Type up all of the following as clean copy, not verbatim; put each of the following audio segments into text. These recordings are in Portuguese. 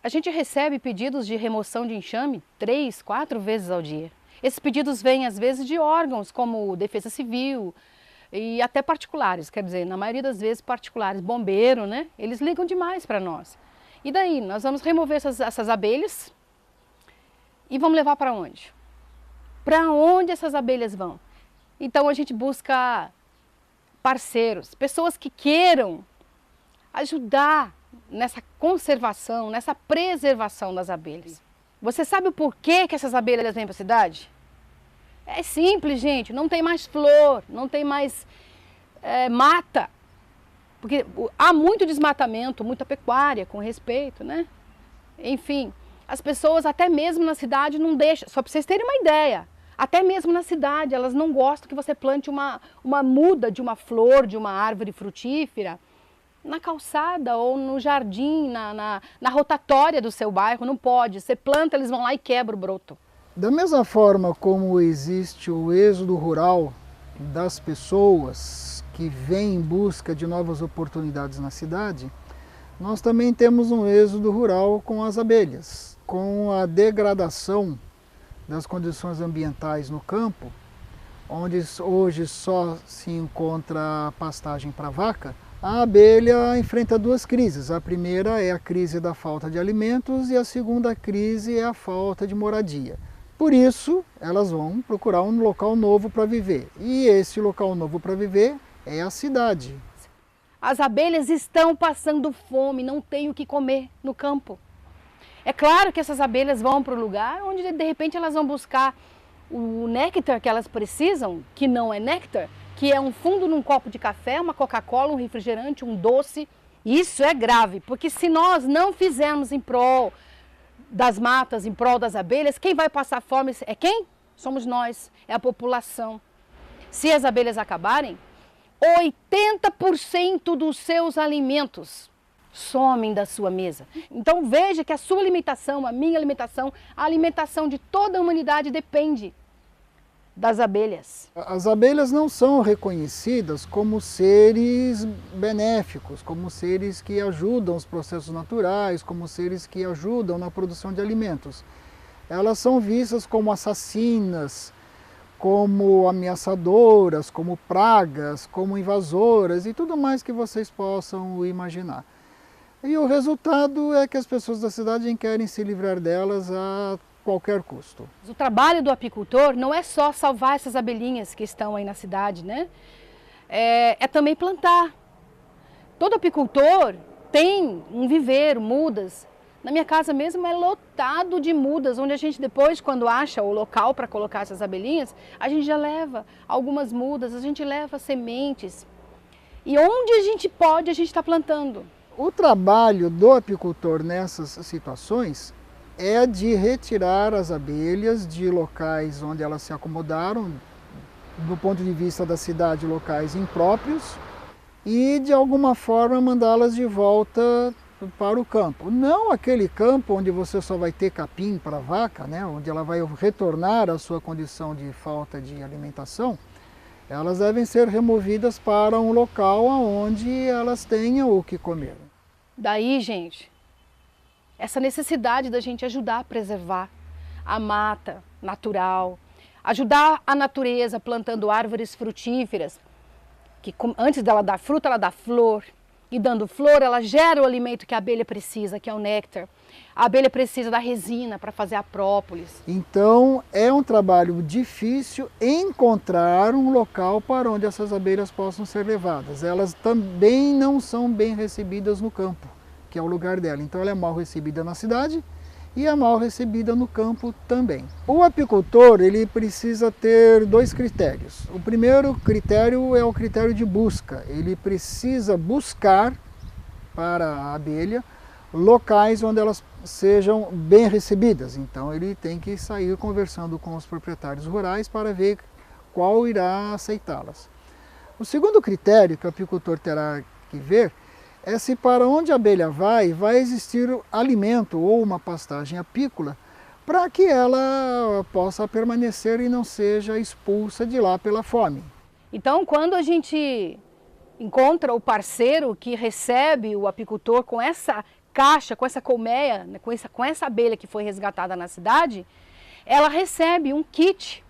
A gente recebe pedidos de remoção de enxame 3, 4 vezes ao dia. Esses pedidos vêm às vezes de órgãos como Defesa Civil e até particulares, quer dizer, na maioria das vezes particulares, bombeiro, né? Eles ligam demais para nós. E daí, nós vamos remover essas abelhas e vamos levar para onde? Para onde essas abelhas vão? Então a gente busca parceiros, pessoas que queiram ajudar nessa conservação, nessa preservação das abelhas. Você sabe o porquê que essas abelhas vêm para a cidade? É simples, gente, não tem mais flor, não tem mais mata. Porque há muito desmatamento, muita pecuária, com respeito, né? Enfim, as pessoas até mesmo na cidade não deixam, só para vocês terem uma ideia, até mesmo na cidade elas não gostam que você plante uma muda de uma flor, de uma árvore frutífera, na calçada ou no jardim, na rotatória do seu bairro, não pode. Você planta, eles vão lá e quebram o broto. Da mesma forma como existe o êxodo rural das pessoas que vêm em busca de novas oportunidades na cidade, nós também temos um êxodo rural com as abelhas. Com a degradação das condições ambientais no campo, onde hoje só se encontra pastagem para vaca, a abelha enfrenta duas crises. A primeira é a crise da falta de alimentos e a segunda crise é a falta de moradia. Por isso, elas vão procurar um local novo para viver. E esse local novo para viver é a cidade. As abelhas estão passando fome, não têm o que comer no campo. É claro que essas abelhas vão para o lugar onde de repente elas vão buscar o néctar que elas precisam, que não é néctar, que é um fundo num copo de café, uma Coca-Cola, um refrigerante, um doce. Isso é grave, porque se nós não fizermos em prol das matas, em prol das abelhas, quem vai passar fome é quem? Somos nós, é a população. Se as abelhas acabarem, 80% dos seus alimentos somem da sua mesa. Então veja que a sua alimentação, a minha alimentação, a alimentação de toda a humanidade depende das abelhas. As abelhas não são reconhecidas como seres benéficos, como seres que ajudam os processos naturais, como seres que ajudam na produção de alimentos. Elas são vistas como assassinas, como ameaçadoras, como pragas, como invasoras e tudo mais que vocês possam imaginar. E o resultado é que as pessoas da cidade querem se livrar delas a qualquer custo. O trabalho do apicultor não é só salvar essas abelhinhas que estão aí na cidade, né? É também plantar. Todo apicultor tem um viveiro, mudas. Na minha casa mesmo é lotado de mudas, onde a gente depois, quando acha o local para colocar essas abelhinhas, a gente já leva algumas mudas, a gente leva sementes. E onde a gente pode, a gente está plantando. O trabalho do apicultor nessas situações é de retirar as abelhas de locais onde elas se acomodaram, do ponto de vista da cidade, locais impróprios, e de alguma forma mandá-las de volta para o campo. Não aquele campo onde você só vai ter capim para a vaca, né, onde ela vai retornar à sua condição de falta de alimentação. Elas devem ser removidas para um local onde elas tenham o que comer. Daí, gente, essa necessidade da gente ajudar a preservar a mata natural, ajudar a natureza plantando árvores frutíferas, que antes dela dar fruta, ela dá flor, e dando flor, ela gera o alimento que a abelha precisa, que é o néctar. A abelha precisa da resina para fazer a própolis. Então, é um trabalho difícil encontrar um local para onde essas abelhas possam ser levadas. Elas também não são bem recebidas no campo, que é o lugar dela. Então ela é mal recebida na cidade e é mal recebida no campo também. O apicultor, ele precisa ter dois critérios. O primeiro critério é o critério de busca. Ele precisa buscar para a abelha locais onde elas sejam bem recebidas. Então ele tem que sair conversando com os proprietários rurais para ver qual irá aceitá-las. O segundo critério que o apicultor terá que ver é se para onde a abelha vai existir alimento ou uma pastagem apícola para que ela possa permanecer e não seja expulsa de lá pela fome. Então, quando a gente encontra o parceiro que recebe o apicultor com essa caixa, com essa colmeia, né, com essa abelha que foi resgatada na cidade, ela recebe um kit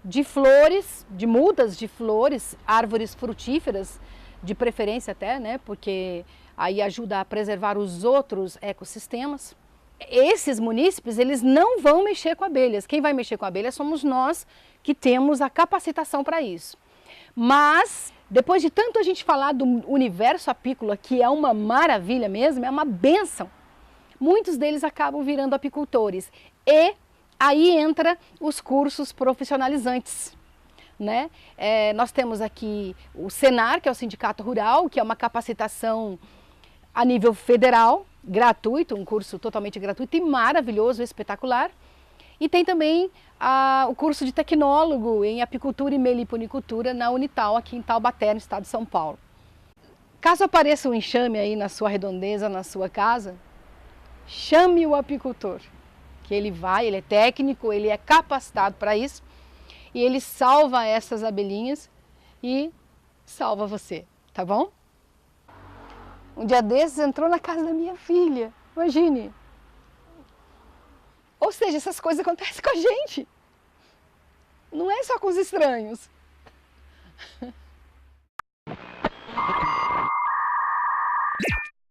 de flores, de mudas de flores, árvores frutíferas, de preferência até, né, porque aí ajuda a preservar os outros ecossistemas. Esses munícipes, eles não vão mexer com abelhas. Quem vai mexer com abelhas somos nós que temos a capacitação para isso. Mas, depois de tanto a gente falar do universo apícola, que é uma maravilha mesmo, é uma bênção, muitos deles acabam virando apicultores. E aí entra os cursos profissionalizantes, né? Nós temos aqui o Senar, que é o Sindicato Rural, que é uma capacitação a nível federal, gratuito, um curso totalmente gratuito e maravilhoso, espetacular. E tem também o curso de tecnólogo em apicultura e meliponicultura na Unital, aqui em Taubaté, no estado de São Paulo. Caso apareça um enxame aí na sua redondeza, na sua casa, chame o apicultor, que ele é técnico, ele é capacitado para isso, e ele salva essas abelhinhas e salva você, tá bom? Um dia desses entrou na casa da minha filha, imagine. Ou seja, essas coisas acontecem com a gente. Não é só com os estranhos.